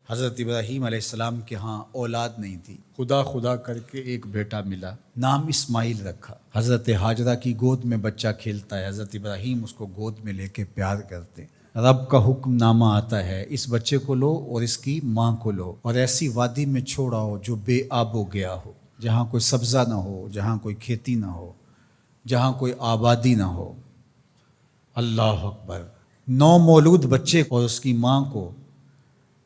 حضرت ابراہیم علیہ السلام کے ہاں اولاد نہیں تھی، خدا خدا کر کے ایک بیٹا ملا، نام اسماعیل رکھا۔ حضرت ہاجرہ کی گود میں بچہ کھیلتا ہے، حضرت ابراہیم اس کو گود میں لے کے پیار کرتے ہیں۔ رب کا حکم نامہ آتا ہے، اس بچے کو لو اور اس کی ماں کو لو اور ایسی وادی میں چھوڑاؤ جو بے آب و گیا ہو، جہاں کوئی سبزہ نہ ہو، جہاں کوئی کھیتی نہ ہو، جہاں کوئی آبادی نہ ہو۔ اللہ اکبر! نومولود بچے اور اس کی ماں کو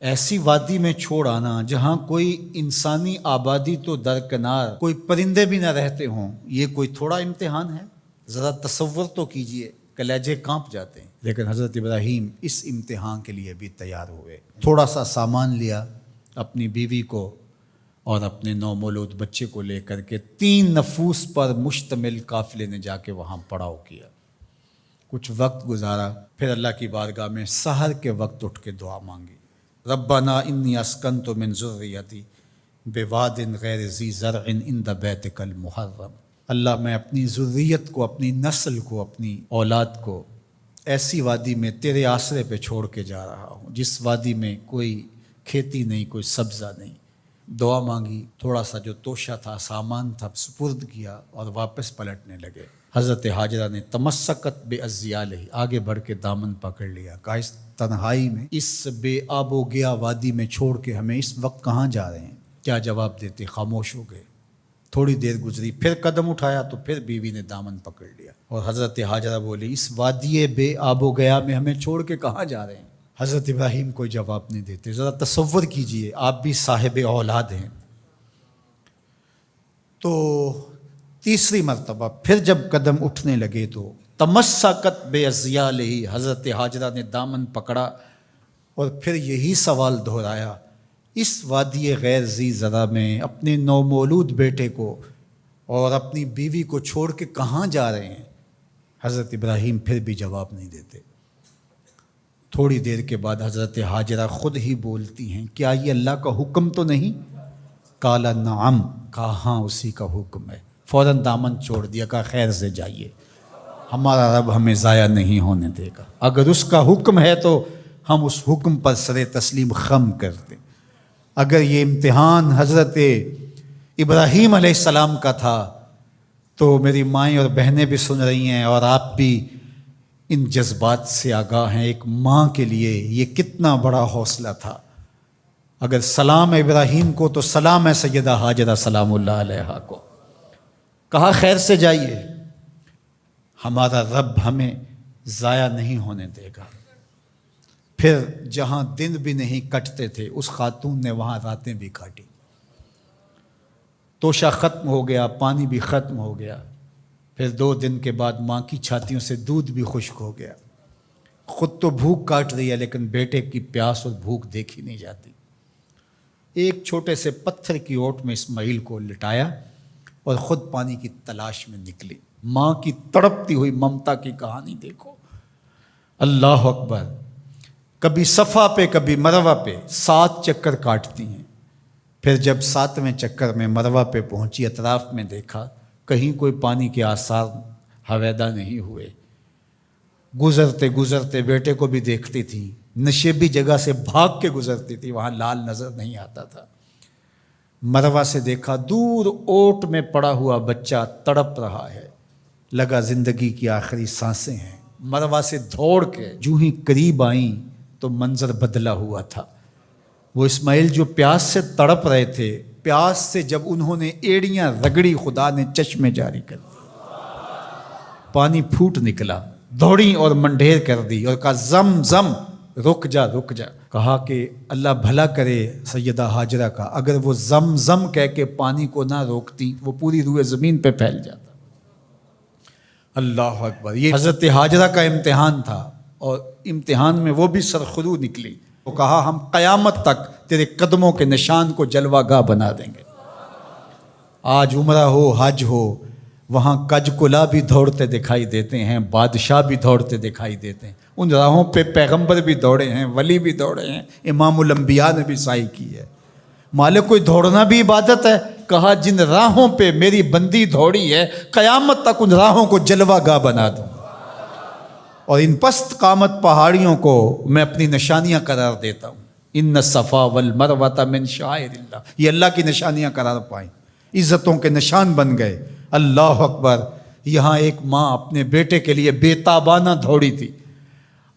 ایسی وادی میں چھوڑ آنا جہاں کوئی انسانی آبادی تو درکنار، کوئی پرندے بھی نہ رہتے ہوں، یہ کوئی تھوڑا امتحان ہے؟ ذرا تصور تو کیجئے، کلیجے کانپ جاتے ہیں۔ لیکن حضرت ابراہیم اس امتحان کے لیے بھی تیار ہوئے۔ تھوڑا سا سامان لیا، اپنی بیوی کو اور اپنے نومولود بچے کو لے کر کے 3 نفوس پر مشتمل قافلے نے جا کے وہاں پڑاؤ کیا۔ کچھ وقت گزارا، پھر اللہ کی بارگاہ میں سحر کے وقت اٹھ کے دعا مانگی۔ ربنا انی اسکنت من ذریتی بواد غیر ذی زرع عند بیتک المحرم۔ اللہ، میں اپنی ذریت کو، اپنی نسل کو، اپنی اولاد کو ایسی وادی میں تیرے آسرے پہ چھوڑ کے جا رہا ہوں جس وادی میں کوئی کھیتی نہیں، کوئی سبزہ نہیں۔ دعا مانگی، تھوڑا سا جو توشہ تھا، سامان تھا، سپرد کیا اور واپس پلٹنے لگے۔ حضرت ہاجرہ نے تمسکت بعضیالہ، آگے بڑھ کے دامن پکڑ لیا، کہا اس تنہائی میں، اس بے آب و گیا وادی میں چھوڑ کے ہمیں اس وقت کہاں جا رہے ہیں؟ کیا جواب دیتے؟ خاموش ہو گئے۔ تھوڑی دیر گزری، پھر قدم اٹھایا تو پھر بیوی نے دامن پکڑ لیا اور حضرت ہاجرہ بولی، اس وادی بے آب و گیا میں ہمیں چھوڑ کے کہاں جا رہے ہیں؟ حضرت ابراہیم کوئی جواب نہیں دیتے۔ ذرا تصور کیجئے، آپ بھی صاحب اولاد ہیں۔ تو تیسری مرتبہ پھر جب قدم اٹھنے لگے تو تمسکت بعضیالہ، حضرت ہاجرہ نے دامن پکڑا اور پھر یہی سوال دہرایا، اس وادی غیر ذی زرع میں اپنے نومولود بیٹے کو اور اپنی بیوی کو چھوڑ کے کہاں جا رہے ہیں؟ حضرت ابراہیم پھر بھی جواب نہیں دیتے۔ تھوڑی دیر کے بعد حضرت ہاجرہ خود ہی بولتی ہیں، کیا یہ اللہ کا حکم تو نہیں؟ قال نعم، کہا ہاں اسی کا حکم ہے۔ فوراً دامن چھوڑ دیا، کہا خیر سے جائیے، ہمارا رب ہمیں ضائع نہیں ہونے دے گا، اگر اس کا حکم ہے تو ہم اس حکم پر سر تسلیم خم کر دیں۔ اگر یہ امتحان حضرت ابراہیم علیہ السلام کا تھا تو میری مائیں اور بہنیں بھی سن رہی ہیں اور آپ بھی ان جذبات سے آگاہ ہیں۔ ایک ماں کے لیے یہ کتنا بڑا حوصلہ تھا۔ اگر سلام ابراہیم کو تو سلام ہے سیدہ ہاجرہ سلام اللہ علیہا کو۔ کہا خیر سے جائیے، ہمارا رب ہمیں ضائع نہیں ہونے دے گا۔ پھر جہاں دن بھی نہیں کٹتے تھے اس خاتون نے وہاں راتیں بھی کاٹی۔ توشہ ختم ہو گیا، پانی بھی ختم ہو گیا۔ پھر 2 دن کے بعد ماں کی چھاتیوں سے دودھ بھی خشک ہو گیا۔ خود تو بھوک کاٹ رہی ہے لیکن بیٹے کی پیاس اور بھوک دیکھی نہیں جاتی۔ ایک چھوٹے سے پتھر کی اوٹ میں اسماعیل کو لٹایا اور خود پانی کی تلاش میں نکلی۔ ماں کی تڑپتی ہوئی ممتا کی کہانی دیکھو۔ اللہ اکبر! کبھی صفا پہ کبھی مروہ پہ 7 چکر کاٹتی ہیں۔ پھر جب 7ویں چکر میں مروہ پہ پہنچی، اطراف میں دیکھا، کہیں کوئی پانی کے آثار ہویدا نہیں ہوئے۔ گزرتے گزرتے بیٹے کو بھی دیکھتی تھی، نشیبی جگہ سے بھاگ کے گزرتی تھی، وہاں لال نظر نہیں آتا تھا۔ مروہ سے دیکھا، دور اوٹ میں پڑا ہوا بچہ تڑپ رہا ہے، لگا زندگی کی آخری سانسیں ہیں۔ مروہ سے دوڑ کے جو ہی قریب آئیں تو منظر بدلا ہوا تھا۔ وہ اسماعیل جو پیاس سے تڑپ رہے تھے، پیاس سے جب انہوں نے ایڑیاں رگڑی، خدا نے چشمے جاری کر دی، پانی پھوٹ نکلا، دوڑی اور منڈھیر کر دی اور کہا زم زم، رک جا رک جا۔ کہا کہ اللہ بھلا کرے سیدہ ہاجرہ کا، اگر وہ زم زم کہہ کے پانی کو نہ روکتی وہ پوری روئے زمین پہ پھیل جاتا۔ اللہ اکبر! یہ حضرت ہاجرہ کا امتحان تھا اور امتحان میں وہ بھی سرخرو نکلی۔ وہ کہا ہم قیامت تک تیرے قدموں کے نشان کو جلوہ گاہ بنا دیں گے۔ آج عمرہ ہو، حج ہو، وہاں کج کلا بھی دوڑتے دکھائی دیتے ہیں، بادشاہ بھی دوڑتے دکھائی دیتے ہیں۔ ان راہوں پہ پیغمبر بھی دوڑے ہیں، ولی بھی دوڑے ہیں، امام الانبیاء نے بھی سعی کی ہے۔ مالک کوئی دوڑنا بھی عبادت ہے؟ کہا جن راہوں پہ میری بندی دوڑی ہے قیامت تک ان راہوں کو جلوہ گاہ بنا دوں، اور ان پست قامت پہاڑیوں کو میں اپنی نشانیاں قرار دیتا ہوں۔ ان الصفا والمروۃ من شعائر اللہ، یہ اللہ کی نشانیاں قرار پائیں، عزتوں کے نشان بن گئے۔ اللہ اکبر۔ یہاں ایک ماں اپنے بیٹے کے لیے بے تابانہ دوڑی تھی۔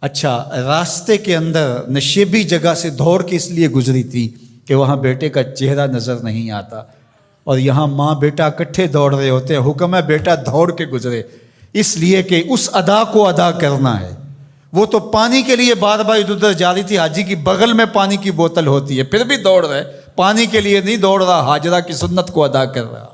اچھا، راستے کے اندر نشیبی جگہ سے دوڑ کے اس لیے گزری تھی کہ وہاں بیٹے کا چہرہ نظر نہیں آتا، اور یہاں ماں بیٹا اکٹھے دوڑ رہے ہوتے ہیں، حکم ہے بیٹا دوڑ کے گزرے، اس لیے کہ اس ادا کو ادا کرنا ہے۔ وہ تو پانی کے لیے بار بار ادھر ادھر جا رہی تھی، حاجی کی بغل میں پانی کی بوتل ہوتی ہے پھر بھی دوڑ رہے، پانی کے لیے نہیں دوڑ رہا، حاجرہ کی سنت کو ادا کر رہا۔